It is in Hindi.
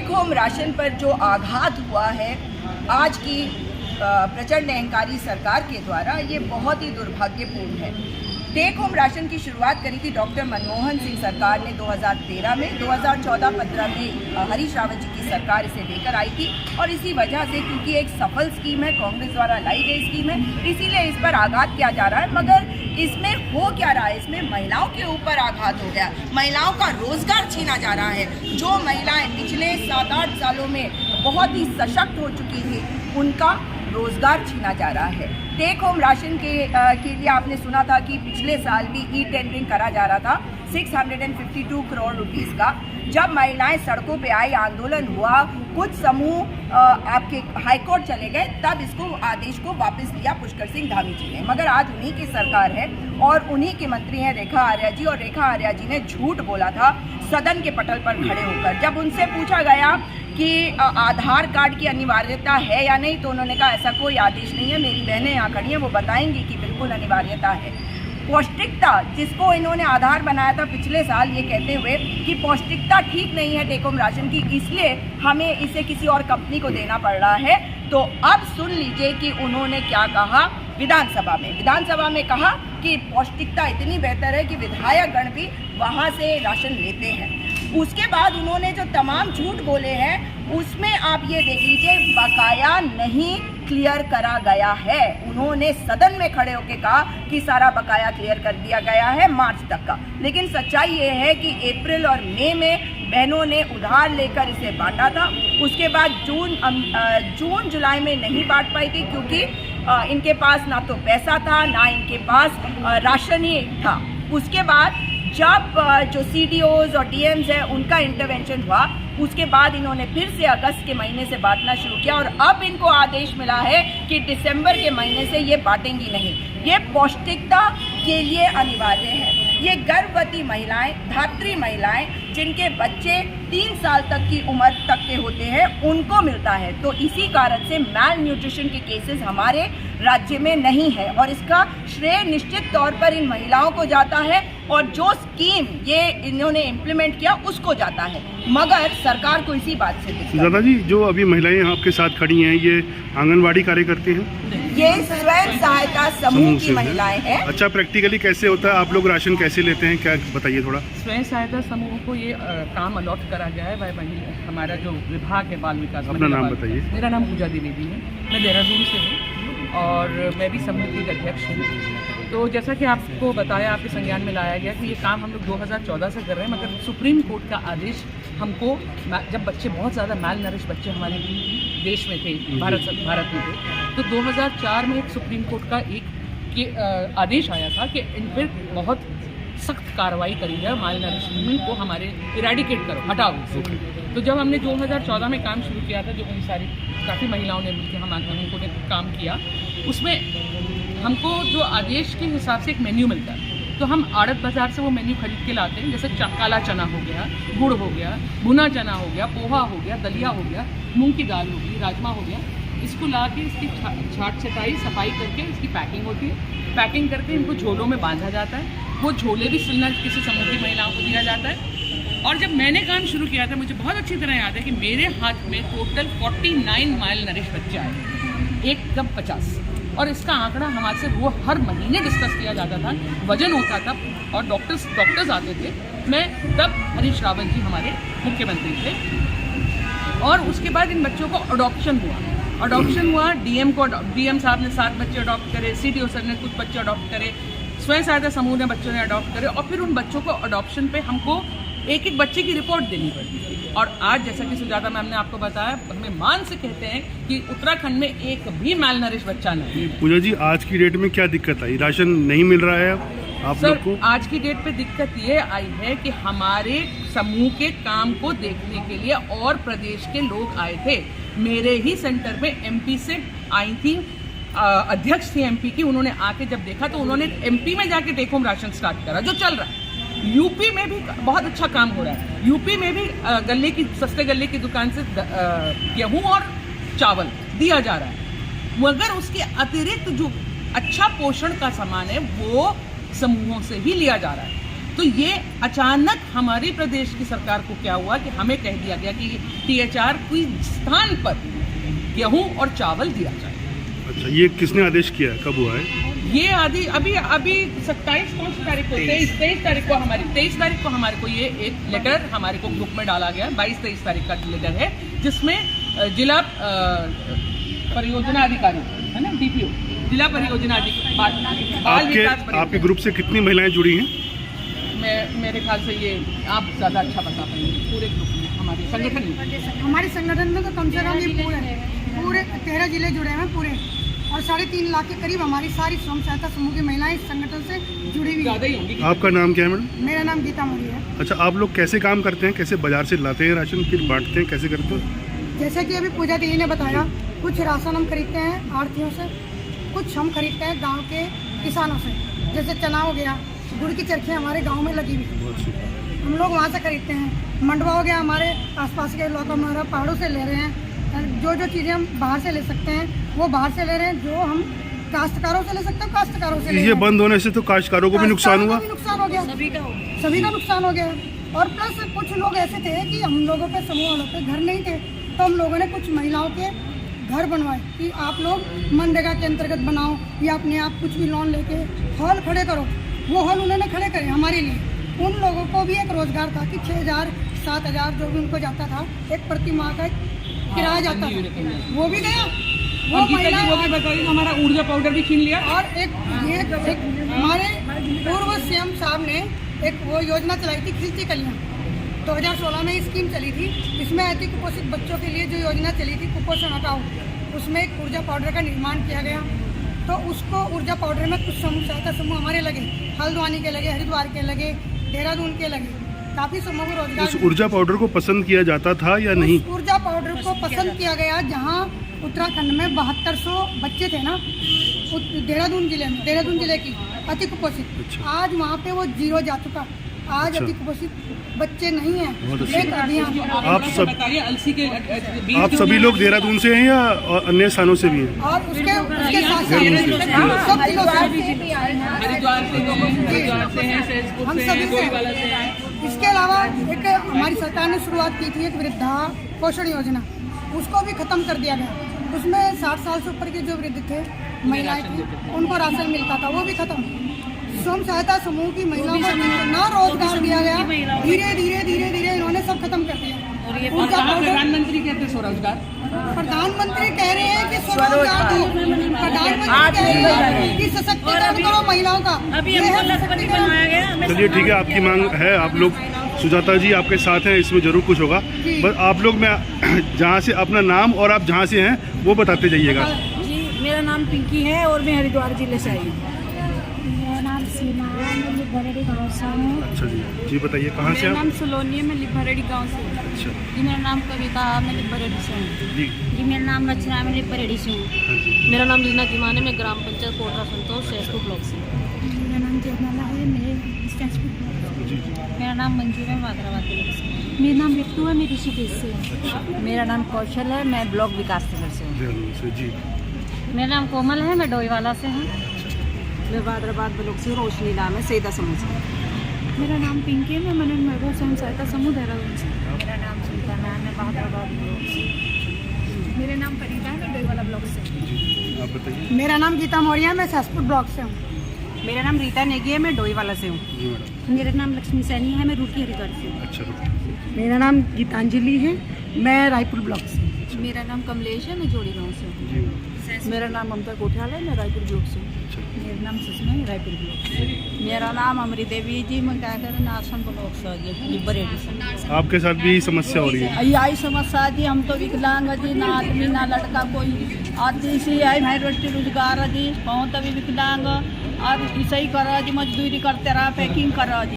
टेक होम राशन पर जो आघात हुआ है आज की प्रचंड अहंकारी सरकार के द्वारा, ये बहुत ही दुर्भाग्यपूर्ण है। टेक होम राशन की शुरुआत करी थी डॉक्टर मनमोहन सिंह सरकार ने 2013 में। 2014-15 में हरीश रावत जी की सरकार इसे लेकर आई थी और इसी वजह से, क्योंकि एक सफल स्कीम है, कांग्रेस द्वारा लाई गई स्कीम है, इसीलिए इस पर आघात किया जा रहा है। मगर इसमें हो क्या रहा है, इसमें महिलाओं के ऊपर आघात हो गया, महिलाओं का रोजगार छीना जा रहा है। जो महिलाएं पिछले 7-8 सालों में बहुत ही सशक्त हो चुकी थी, उनका रोजगार छीना जा रहा है। टेक होम राशन के लिए आपने सुना था कि पिछले साल भी ई टेंडरिंग करा जा रहा था 652 करोड़ रुपीस का। जब महिलाएं सड़कों पे आई, आंदोलन हुआ, कुछ समूह आपके हाईकोर्ट चले गए, तब इसको आदेश को वापस लिया पुष्कर सिंह धामी जी ने। मगर आज उन्हीं की सरकार है और उन्हीं के मंत्री हैं रेखा आर्या जी, और रेखा आर्या जी ने झूठ बोला था सदन के पटल पर खड़े होकर। जब उनसे पूछा गया कि आधार कार्ड की अनिवार्यता है या नहीं, तो उन्होंने कहा ऐसा कोई आदेश नहीं है। मेरी बहनें यहाँ खड़ी हैं, वो बताएंगी कि बिल्कुल अनिवार्यता है। पौष्टिकता, जिसको इन्होंने आधार बनाया था पिछले साल, ये कहते हुए कि पौष्टिकता ठीक नहीं है टेक होम राशन की, इसलिए हमें इसे किसी और कंपनी को देना पड़ रहा है। तो अब सुन लीजिए कि उन्होंने क्या कहा विधानसभा में कहा कि पौष्टिकता इतनी बेहतर है कि विधायक गण भी वहाँ से राशन लेते हैं। उसके बाद उन्होंने जो तमाम झूठ बोले हैं, उसमें आप ये देख लीजिए, बकाया नहीं क्लियर करा गया है। उन्होंने सदन में खड़े होकर कहा कि सारा बकाया क्लियर कर दिया गया है मार्च तक का, लेकिन सच्चाई ये है कि अप्रैल और मई में बहनों ने उधार लेकर इसे बांटा था। उसके बाद जून जुलाई में नहीं बांट पाई थी, क्योंकि इनके पास ना तो पैसा था, ना इनके पास राशन ही था। उसके बाद जब जो CDOs और DMs हैं, उनका इंटरवेंशन हुआ, उसके बाद इन्होंने फिर से अगस्त के महीने से बांटना शुरू किया और अब इनको आदेश मिला है कि दिसंबर के महीने से ये बांटेंगी नहीं। ये पौष्टिकता के लिए अनिवार्य है। ये गर्भवती महिलाएं, धात्री महिलाएं, जिनके बच्चे 3 साल तक की उम्र तक के होते हैं, उनको मिलता है। तो इसी कारण से मैल न्यूट्रिशन के केसेस हमारे राज्य में नहीं है और इसका श्रेय निश्चित तौर पर इन महिलाओं को जाता है और जो स्कीम ये इन्होंने इम्प्लीमेंट किया उसको जाता है, मगर सरकार को इसी बात से दादा जी, जो अभी महिलाएं आपके साथ खड़ी हैं, ये आंगनवाड़ी कार्यकर्ती हैं? ये स्वयं सहायता समूह की महिलाएं हैं। अच्छा, प्रैक्टिकली कैसे होता है, आप लोग राशन कैसे लेते हैं, क्या बताइए थोड़ा। स्वयं सहायता समूह को ये काम अलॉट करा गया है हमारा जो विभाग है बाल विकास। अपना नाम बताइए। मेरा नाम पूजा द्विवेदी है, मैं देहरादून से हूँ और मैं भी समूह की अध्यक्ष हूँ। तो जैसा कि आपको बताया, आपके संज्ञान में लाया गया कि ये काम हम लोग 2014 से कर रहे हैं, मगर सुप्रीम कोर्ट का आदेश हमको, जब बच्चे बहुत ज़्यादा मैल नरिश बच्चे हमारे देश में थे, भारत में थे, तो 2004 में एक सुप्रीम कोर्ट का एक आदेश आया था कि इन पर बहुत सख्त कार्रवाई करी जाए, मैल नरिशमेंट को हमारे इरेडिकेट करो, हटाओ इसे। तो जब हमने 2014 में काम शुरू किया था, जो उन सारी काफ़ी महिलाओं ने मिलकर हमको ने काम किया, उसमें हमको जो आदेश के हिसाब से एक मेन्यू मिलता है, तो हम आड़त बाज़ार से वो मेन्यू खरीद के लाते हैं। जैसे काला चना हो गया, गुड़ हो गया, भुना चना हो गया, पोहा हो गया, दलिया हो गया, मूंग की दाल हो गई, राजमा हो गया। इसको ला के इसकी छाट छटाई सफाई करके इसकी पैकिंग होती है। पैकिंग करके इनको झोलों में बांधा जाता है। वो झोले भी सुनना किसी समूह की महिलाओं को दिया जाता है। और जब मैंने काम शुरू किया था, मुझे बहुत अच्छी तरह याद है कि मेरे हाथ में टोटल 49 मैल नरिश बच्चे आए, एक कब 50। और इसका आंकड़ा हमारे से वो हर महीने डिस्कस किया जाता था, वजन होता था और डॉक्टर्स आते थे। मैं तब हरीश रावत जी हमारे मुख्यमंत्री थे और उसके बाद इन बच्चों को अडॉप्शन हुआ। DM साहब ने 7 बच्चे अडॉप्ट करे, CDO सर ने कुछ बच्चे अडॉप्ट करे, स्वयं सहायता समूह ने बच्चों ने अडॉप्ट करे और फिर उन बच्चों को अडॉप्शन पे हमको एक बच्चे की रिपोर्ट देनी पड़ती है। और आज जैसा कि सुजाता मैम ने आपको बताया, हमें मान से कहते हैं कि उत्तराखंड में एक भी मैल नरिश बच्चा नहीं। पूजा जी, आज की डेट में क्या दिक्कत आई? राशन नहीं मिल रहा है आप लोग को? आज की डेट पे दिक्कत ये आई है कि हमारे समूह के काम को देखने के लिए और प्रदेश के लोग आए थे। मेरे ही सेंटर में MP से आई थी, अध्यक्ष थी MP की। उन्होंने आके जब देखा तो उन्होंने MP में जाके टेक होम राशन स्टार्ट करा, जो चल रहा है। यूपी में भी बहुत अच्छा काम हो रहा है। यूपी में भी सस्ते गल्ले की दुकान से गेहूं और चावल दिया जा रहा है, मगर उसके अतिरिक्त जो अच्छा पोषण का सामान है वो समूहों से ही लिया जा रहा है। तो ये अचानक हमारे प्रदेश की सरकार को क्या हुआ कि हमें कह दिया गया कि THR की स्थान पर गेहूं और चावल दिया जाए। अच्छा, ये किसने आदेश किया है, कब हुआ है? ये आदि अभी 27 कौन सी तारीख को 23 तारीख को हमारे को ये एक लेटर हमारे को ग्रुप में डाला गया। 22-23 तारीख का लेटर है जिसमें जिला परियोजना अधिकारी है ना, DPO, जिला परियोजना अधिकारी आपके ग्रुप से कितनी महिलाएं जुड़ी हैं? मेरे ख्याल से ये आप ज़्यादा अच्छा बता पाएंगे। पूरे ग्रुप में हमारे संगठन में तो कम से कम ये पूरे 13 जिले जुड़े हैं पूरे, और 3.5 लाख के करीब हमारी सारी स्वयं सहायता समूह की महिलाएं इस संगठन से जुड़ी हुई हैं। आपका नाम क्या है मैडम? मेरा नाम गीता मौर्य है। अच्छा, आप लोग कैसे काम करते हैं, कैसे बाजार से लाते हैं राशन, फिर बांटते हैं, कैसे करते हैं? जैसे कि अभी पूजा दीदी ने बताया, कुछ राशन हम खरीदते हैं आढ़तियों से, कुछ हम खरीदते हैं गांव के किसानों से। जैसे चना हो गया, गुड़ की चरखियाँ हमारे गांव में लगी हुई, हम लोग वहाँ से खरीदते हैं। मंडवा हो गया, हमारे आसपास के इलाकों में पहाड़ों से ले रहे हैं। जो चीज़ें हम बाहर से ले सकते हैं वो बाहर से ले रहे हैं, जो हम काश्तकारों से ले सकते हैं काश्तकारों से ले रहे हैं। ये बंद होने से तो काश्तकारों को भी नुकसान हुआ, नुकसान हो गया, सभी का नुकसान हो गया। और प्लस कुछ लोग ऐसे थे कि हम लोगों के समूह वालों के घर नहीं थे, तो हम लोगों ने कुछ महिलाओं के घर बनवाए कि आप लोग मनरेगा के अंतर्गत बनाओ या अपने आप कुछ भी लोन लेके हॉल खड़े करो। वो हॉल उन्होंने खड़े करे हमारे लिए। उन लोगों को भी एक रोजगार था कि 6,000-7,000 जो भी उनको जाता था, एक प्रति माह का किराया जाता था, वो भी गया। वो महिला वो भी बताइए, हमारा ऊर्जा पाउडर भी छीन लिया। और एक हमारे पूर्व CM साहब ने एक वो योजना चलाई थी, खिलती कलियाँ, 2016 में स्कीम चली थी। इसमें अति कुपोषित बच्चों के लिए जो योजना चली थी कुपोषण हटाओ, उसमें एक ऊर्जा पाउडर का निर्माण किया गया। तो उसको ऊर्जा पाउडर में कुछ सहायता समूह हमारे लगे, हल्द्वानी के लगे, हरिद्वार के लगे, देहरादून के लगे, काफ़ी समूह को रोजगार। उस ऊर्जा पाउडर को पसंद किया जाता था या नहीं? ऊर्जा पाउडर को पसंद किया गया। जहाँ उत्तराखंड में 7200 बच्चे थे ना, देहरादून जिले की अति कुपोषित, आज वहाँ पे वो 0 जा चुका। आज अति कुपोषित बच्चे नहीं हैं। एक अभियान आप सभी लोग देहरादून से हैं या अन्य स्थानों से भी हैं? और उसके साथ सब जिलों से हम सभी से। इसके अलावा एक हमारी सरकार ने शुरुआत की थी एक वृद्धा पोषण योजना, उसको भी खत्म कर दिया गया। उसमें 60 साल से ऊपर के जो वृद्ध थे, महिलाएं थी, उनको राशन मिलता था, वो भी खत्म। स्वयं सहायता समूह की महिलाओं को इतना रोजगार दिया गया, धीरे धीरे इन्होंने सब खत्म कर दिया। प्रधानमंत्री कहते हैं स्वरोजगार, प्रधानमंत्री कह रहे हैं कि स्वरोजगार दो, प्रधानमंत्री कह रहे हैं कि सशक्तिकरण करो महिलाओं का। चलिए ठीक है, आपकी मांग है, आप लोग सुजाता जी आपके साथ हैं, इसमें जरूर कुछ होगा। बस आप लोग मैं जहाँ से अपना नाम और आप जहाँ से हैं वो बताते जाइएगा। जी, मेरा नाम पिंकी है और मैं हरिद्वार जिले से आई हूँ। मेरा नाम सीमा है, मैं लिभरेड़ी गाँव से हूँ। अच्छा जी बताइए कहाँ से? मेरा नाम सुलोनी है, मैं लिभरेड़ी गाँव से हूँ। अच्छा जी, मेरा नाम कविता है, मैं लिभरेड़ी से हूँ। जी, मेरा नाम रचना है, मैं लिभरेड़ी से हूँ। मेरा नाम लीना कीमान है, मैं ग्राम पंचायत कोटरा संतोष सहसपुर ब्लॉक से। मेरा नाम जयमाला है, मैं सहसपुर ब्लॉक से। मेरा नाम मंजू है, हैदराबाद ब्लॉक से। मेरा नाम बिट्टू है, मैं ऋषिकेश से हूँ। मेरा नाम कौशल है, मैं ब्लॉक विकास नगर से हूँ। जी, मेरा नाम कोमल है, मैं डोईवाला से हूँ। मैं हैदराबाद ब्लॉक से रोशनी नाम है, सईदा समूह से। मेरा नाम पिंकी है, मैं मनन महबूब स्वयं सहायता समूह देहरादून से। मेरा नाम सुनीता नाम है, हैदराबाद ब्लॉक से। मेरा नाम कविता है, मैं डोईवाला ब्लॉक से। आप बताइए। मेरा नाम गीता मौर्य है, मैं सहसपुर ब्लॉक से हूँ। मेरा नाम रीता नेगी है, मैं डोईवाला से हूँ। जी मैडम। मेरा नाम लक्ष्मी सैनी है, मैं रूकी हरिद्वार से हूँ। अच्छा, मेरा नाम गीतांजलि है, मैं रायपुर ब्लॉक से। मेरा नाम कमलेश है, मैं जोड़ी गाँव से हूँ। जी, मेरा नाम ममता कोठियाल है, मैं रायपुर ब्लॉक से हूँ। मेरा नाम सुषमा है, रायपुर ब्लॉक से। मेरा नाम अमृत देवी जी, मैं क्या करें नासन ब्लॉक से लिबरेटी से। आपके साथ भी समस्या हो रही है? यही समस्या जी, हम तो विकलांग जी, ना आदमी ना लड़का कोई आती सी आई भाई रोटी रोजगार जी, बहुत अभी विकलांग और ऐसे ही करो जी, मजदूरी करते रहा, पैकिंग करो जी।